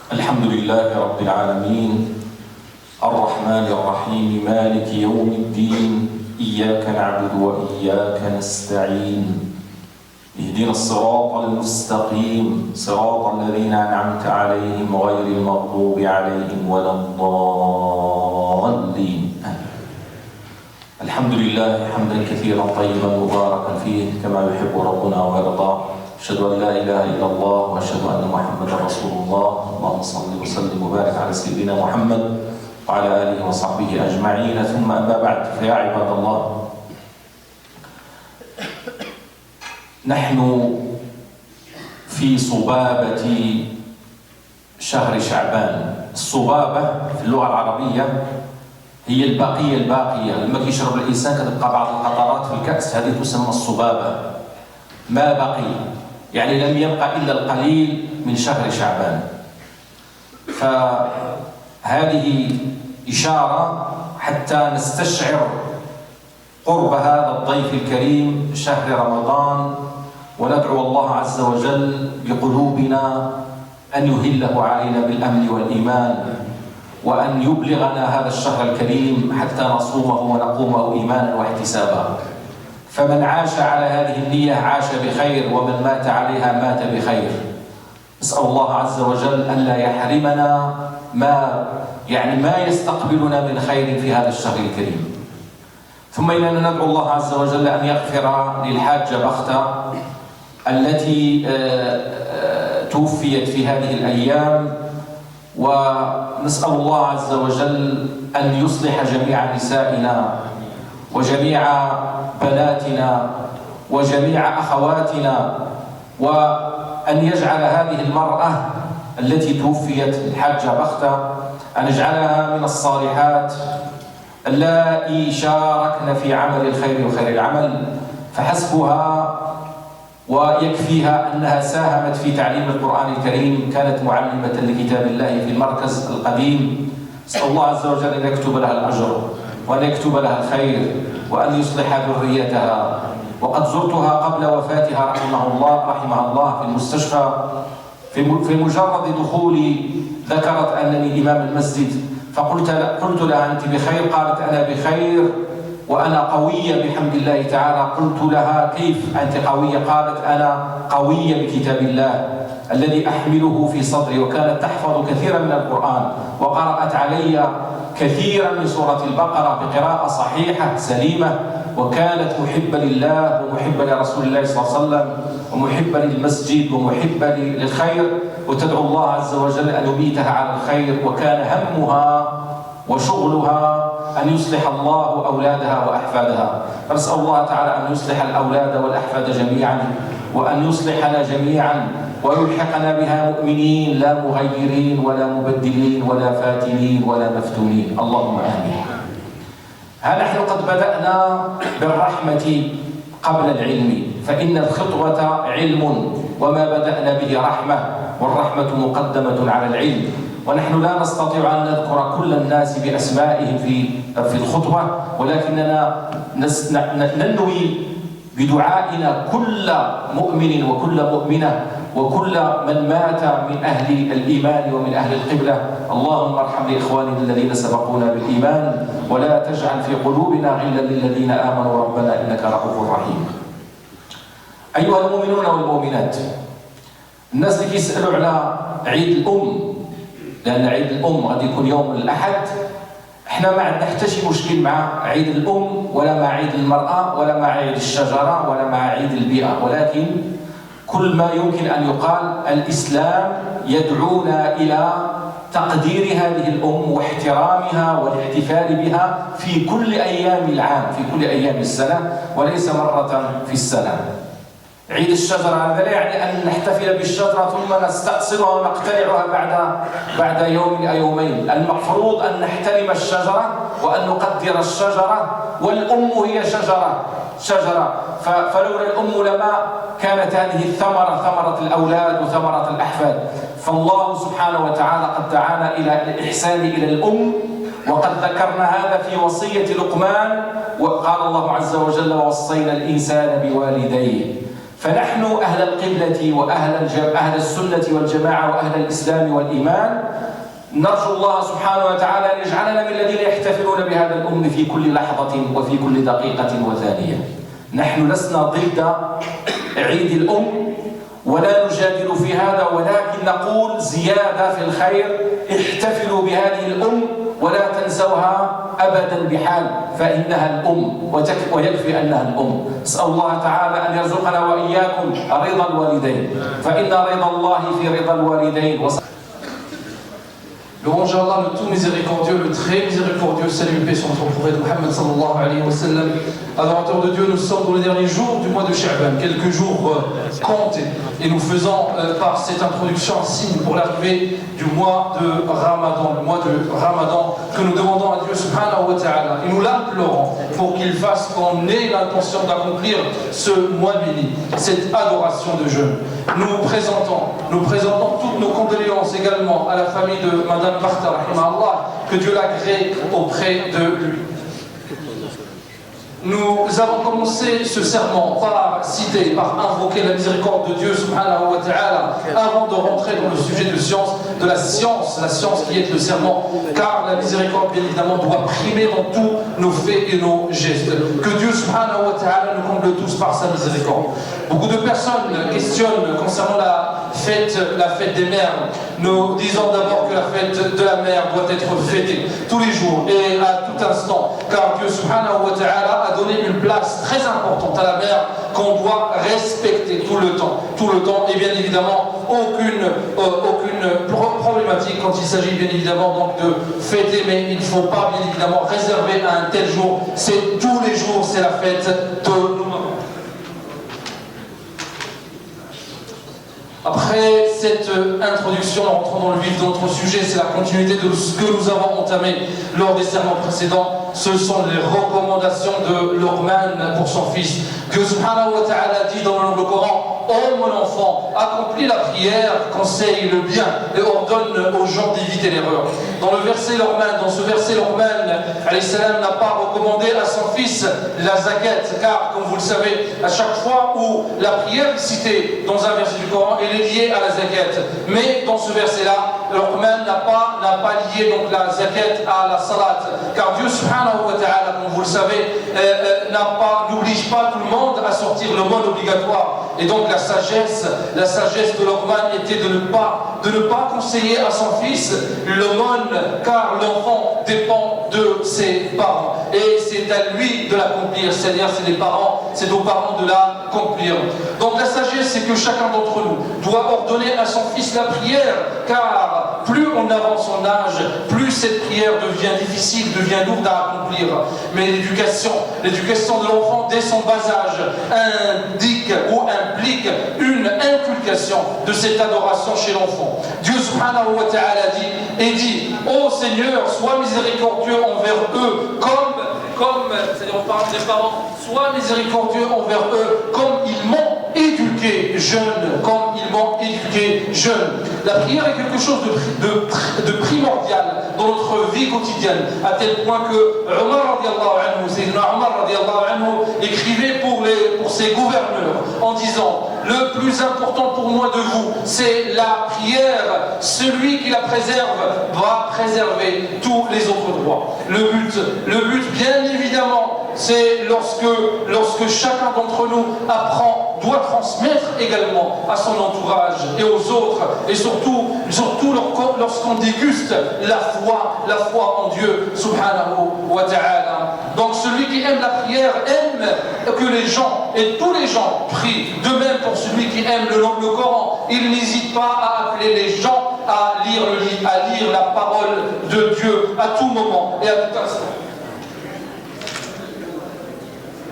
الحمد لله رب العالمين الرحمن الرحيم مالك يوم الدين إياك نعبد وإياك نستعين اهدنا الصراط المستقيم صراط الذين أنعمت عليهم غير المغضوب عليهم ولا الضالين. الحمد لله حمدا كثيرا طيبا مباركا فيه كما يحب ربنا ويرضى. أشهد أن لا إله إلا الله وأشهد أن محمدا رسول الله. اللهم صل وسلم وبارك على سيدنا محمد وعلى آله وصحبه أجمعين. ثم أما بعد، فيا عباد الله، نحن في صبابة شهر شعبان. الصبابة في اللغة العربية هي البقية لما يشرب الإنسان كتبقى بعض القطرات في الكأس، هذه تسمى الصبابة. ما بقي يعني لم يبقى إلا القليل من شهر شعبان. فهذه إشارة حتى نستشعر قرب هذا الضيف الكريم شهر رمضان، وندعو الله عز وجل بقلوبنا أن يهله علينا بالأمن والإيمان، وأن يبلغنا هذا الشهر الكريم حتى نصومه ونقومه إيمانا واحتسابا. فمن عاش على هذه النية عاش بخير، ومن مات عليها مات بخير. نسأل الله عز وجل ألا يحرمنا ما يستقبلنا من خير في هذا الشهر الكريم. ثم إننا ندعو الله عز وجل أن يغفر للحاجة بختة التي توفيت في هذه الأيام، ونسأل الله عز وجل أن يصلح جميع نسائنا وجميع بناتنا وجميع أخواتنا، وأن يجعل هذه المرأة التي توفيت الحاجة بختة أن يجعلها من الصالحات اللائي شاركن في عمل الخير وخير العمل، فحسبها ويكفيها أنها ساهمت في تعليم القرآن الكريم، كانت معلمة لكتاب الله في المركز القديم. نسأل الله عز وجل أن يكتب لها الأجر وأن يكتب لها الخير وأن يصلح ذريتها. وقد زرتها قبل وفاتها رحمها الله في المستشفى. في مجرد دخولي ذكرت أنني إمام المسجد، فقلت لها أنت بخير؟ قالت أنا بخير وأنا قوية بحمد الله تعالى. قلت لها كيف أنت قوية؟ قالت أنا قوية بكتاب الله الذي أحمله في صدري. وكانت تحفظ كثيرا من القرآن، وقرأت علي كثيرا من سورة البقرة بقراءة صحيحة سليمة، وكانت محبة لله ومحبة لرسول الله صلى الله عليه وسلم ومحبة للمسجد ومحبة للخير، وتدعو الله عز وجل أن يميتها على الخير. وكان همها وشغلها أن يصلح الله أولادها وأحفادها. فنسأل الله تعالى أن يصلح الأولاد والأحفاد جميعا، وأن يصلحنا جميعا ويلحقنا بها مؤمنين لا مغيرين ولا مبدلين ولا فاتنين ولا مفتونين، اللهم آمين. ها نحن قد بدأنا بالرحمة قبل العلم، فإن الخطوة علم وما بدأنا به رحمة، والرحمة مقدمة على العلم. ونحن لا نستطيع أن نذكر كل الناس بأسمائهم في الخطبة، ولكننا ننوي بدعائنا كل مؤمن وكل مؤمنة وكل من مات من أهل الإيمان ومن أهل القبلة. اللهم ارحم لإخواننا الذين سبقونا بالإيمان، ولا تجعل في قلوبنا غلا للذين آمنوا ربنا إنك رؤوف رحيم. أيها المؤمنون والمؤمنات، الناس اللي كيسألوا على عيد الأم، لأن عيد الأم غادي يكون يوم الأحد. احنا ما عندنا حتى شي مشكل مع عيد الأم ولا مع عيد المرأة ولا مع عيد الشجرة ولا مع عيد البيئة، ولكن كل ما يمكن أن يقال الإسلام يدعونا إلى تقدير هذه الأم واحترامها والاحتفال بها في كل أيام العام، في كل أيام السنة، وليس مرة في السنة. عيد الشجرة هذا لا يعني أن نحتفل بالشجرة ثم نستأصلها ونقتلعها بعد يوم أو يومين. المفروض أن نحترم الشجرة وأن نقدر الشجرة، والأم هي شجرة. فلولا الأم لما كانت هذه الثمرة ثمرة الأولاد وثمرة الأحفاد. فالله سبحانه وتعالى قد دعانا إلى الإحسان إلى الأم، وقد ذكرنا هذا في وصية لقمان. وقال الله عز وجل: ووصينا الإنسان بوالديه. فنحن أهل القبلة أهل السنة والجماعة وأهل الإسلام والإيمان نرجو الله سبحانه وتعالى أن يجعلنا من الذين يحتفلون بهذا الأم في كل لحظة وفي كل دقيقة وثانية. نحن لسنا ضد عيد الأم ولا نجادل في هذا، ولكن نقول زيادة في الخير، احتفلوا بهذه الأم ولا تنسوها أبدا بحال، فإنها الأم ويكفي أنها الأم. نسأل الله تعالى أن يرزقنا وإياكم رضا الوالدين، فإن رضا الله في رضا الوالدين. Louange à Allah, le tout miséricordieux, le très miséricordieux, salut et paix sur notre prophète Mohammed sallallahu alayhi wa sallam. Adorateurs de Dieu, nous sommes dans les derniers jours du mois de Sha'ban, quelques jours comptés, et nous faisons par cette introduction un signe pour l'arrivée du mois de Ramadan, le mois de Ramadan que nous demandons à Dieu subhanahu wa ta'ala, et nous l'implorons pour qu'il fasse qu'on ait l'intention d'accomplir ce mois béni, cette adoration de jeûne. Nous présentons toutes nos condoléances également à la famille de Madame Barta, rahimahullah, que Dieu l'agrée auprès de lui. Nous avons commencé ce serment par citer, par invoquer la miséricorde de Dieu subhanahu wa ta'ala avant de rentrer dans le sujet de la science qui est le serment, car la miséricorde bien évidemment doit primer dans tous nos faits et nos gestes. Que Dieu subhanahu wa ta'ala nous comble tous par sa miséricorde. Beaucoup de personnes questionnent concernant la fête des mères. Nous disons d'abord que la fête de la mère doit être fêtée tous les jours et à tout instant, car Dieu subhanahu wa ta'ala a donné une place très importante à la mère qu'on doit respecter tout le temps, et bien évidemment aucune problématique quand il s'agit bien évidemment donc de fêter, mais il ne faut pas bien évidemment réserver à un tel jour, c'est tous les jours, c'est la fête de nos mamans. Après cette introduction, entrons dans le vif de notre sujet, c'est la continuité de ce que nous avons entamé lors des sermons précédents. Ce sont les recommandations de Luqman pour son fils. Que subhanahu wa ta'ala dit dans le Coran: ô mon enfant, accomplis la prière, conseille le bien et ordonne aux gens d'éviter l'erreur. Dans ce verset, Luqman alayhi salam n'a pas recommandé à son fils la zakat, car comme vous le savez, à chaque fois où la prière est citée dans un verset du Coran, elle est liée à la zakat. Mais dans ce verset-là, Luqman n'a pas lié donc la zakat à la salat, car Dieu subhanahu wa ta'ala, comme vous le savez, n'oblige pas tout le monde à sortir le mode obligatoire. Et donc la sagesse de Luqman était de ne pas conseiller à son fils l'aumône, car l'enfant dépend de ses parents et c'est à lui de l'accomplir, c'est-à-dire c'est aux parents de l'accomplir. Donc la sagesse, c'est que chacun d'entre nous doit ordonner à son fils la prière, car plus on avance en âge, plus cette prière devient difficile, devient lourde à accomplir. Mais l'éducation de l'enfant dès son bas âge indique ou implique une inculcation de cette adoration chez l'enfant. Dieu subhanahu wa ta'ala dit: ô Seigneur, sois miséricordieux envers eux c'est-à-dire on parle des parents, sois miséricordieux envers eux comme ils m'ont éduqué jeune, La prière est quelque chose de primordial dans notre vie quotidienne, à tel point que Sayyidina Omar radiallahu anhu écrivait pour ses gouverneurs en disant: le plus important pour moi de vous, c'est la prière. Celui qui la préserve va préserver tous les autres droits. Le but, bien évidemment, c'est lorsque chacun d'entre nous doit transmettre également à son entourage et aux autres, et surtout lorsqu'on déguste la foi en Dieu subhanahu wa ta'ala. Donc celui qui aime la prière aime que les gens, et tous les gens, prient. De même pour celui qui aime le Coran, il n'hésite pas à appeler les gens à lire la parole de Dieu à tout moment et à tout instant.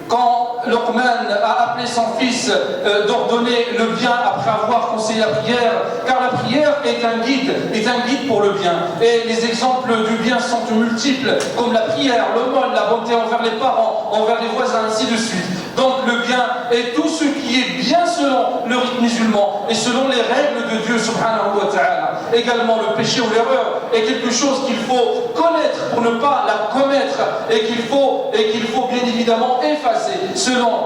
Quand Luqman a appelé son fils d'ordonner le bien après avoir conseillé la prière, car la prière est un guide pour le bien. Et les exemples du bien sont multiples, comme la prière, l'aumône, la bonté envers les parents, envers les voisins, ainsi de suite. Donc le bien est tout ce qui est bien selon le rite musulman et selon les règles de Dieu subhanahu wa ta'ala. Également le péché ou l'erreur est quelque chose qu'il faut connaître pour ne pas la commettre et qu'il faut bien évidemment effacer,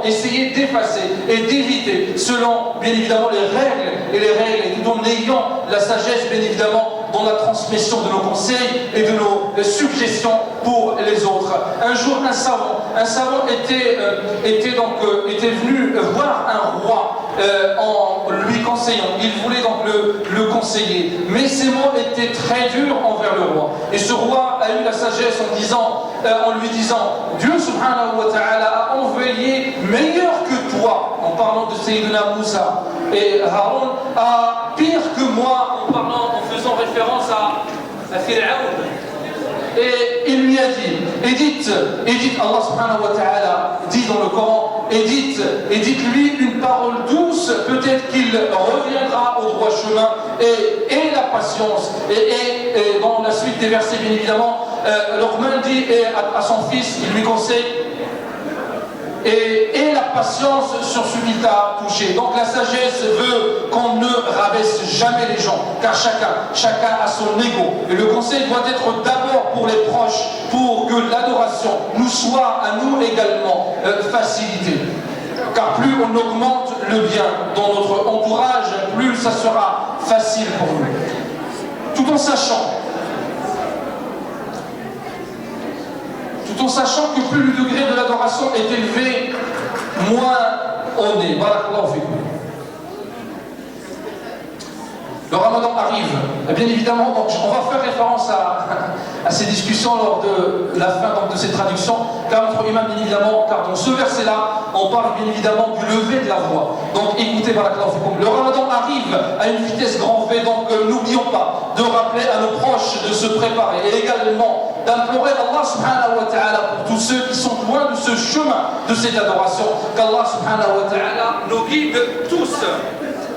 essayer d'effacer et d'éviter selon bien évidemment les règles et tout en ayant la sagesse bien évidemment dans la transmission de nos conseils et de nos suggestions pour les autres. Un jour, un savant était venu voir un roi en lui conseillant. Il voulait donc le conseiller, mais ses mots étaient très durs envers le roi. Et ce roi a eu la sagesse en lui disant, Dieu subhanahu wa ta'ala a envoyé meilleur que toi, en parlant de Sayyidina Moussa, et Haroun a pire que moi, en faisant référence à Fir'aoun. Et il lui a dit, Allah subhanahu wa ta'ala dit dans le Coran, et dites-lui une parole douce, peut-être qu'il reviendra au droit chemin, et la patience. Et dans la suite des versets, bien évidemment, Luqman dit à son fils, il lui conseille, et la patience sur ce qui t'a touché. Donc la sagesse veut qu'on ne rabaisse jamais les gens, car chacun a son ego. Et le conseil doit être d'abord pour les proches, pour que l'adoration nous soit à nous également facilitée. Car plus on augmente le bien dans notre entourage, plus ça sera facile pour nous. Tout en sachant que plus le degré de l'adoration est élevé, moins on est. Barakallahu fikum. Le Ramadan arrive. Et bien évidemment, donc, on va faire référence à ces discussions lors de la fin donc, de cette traduction, car notre imam, bien évidemment, car dans ce verset-là, on parle bien évidemment du lever de la voix. Donc écoutez, barakallahu fikum. Le Ramadan arrive à une vitesse grand V, donc n'oublions pas de rappeler à nos proches de se préparer et également d'implorer Allah subhanahu wa ta'ala pour tous ceux qui sont loin de ce chemin de cette adoration, qu'Allah subhanahu wa ta'ala nous guide tous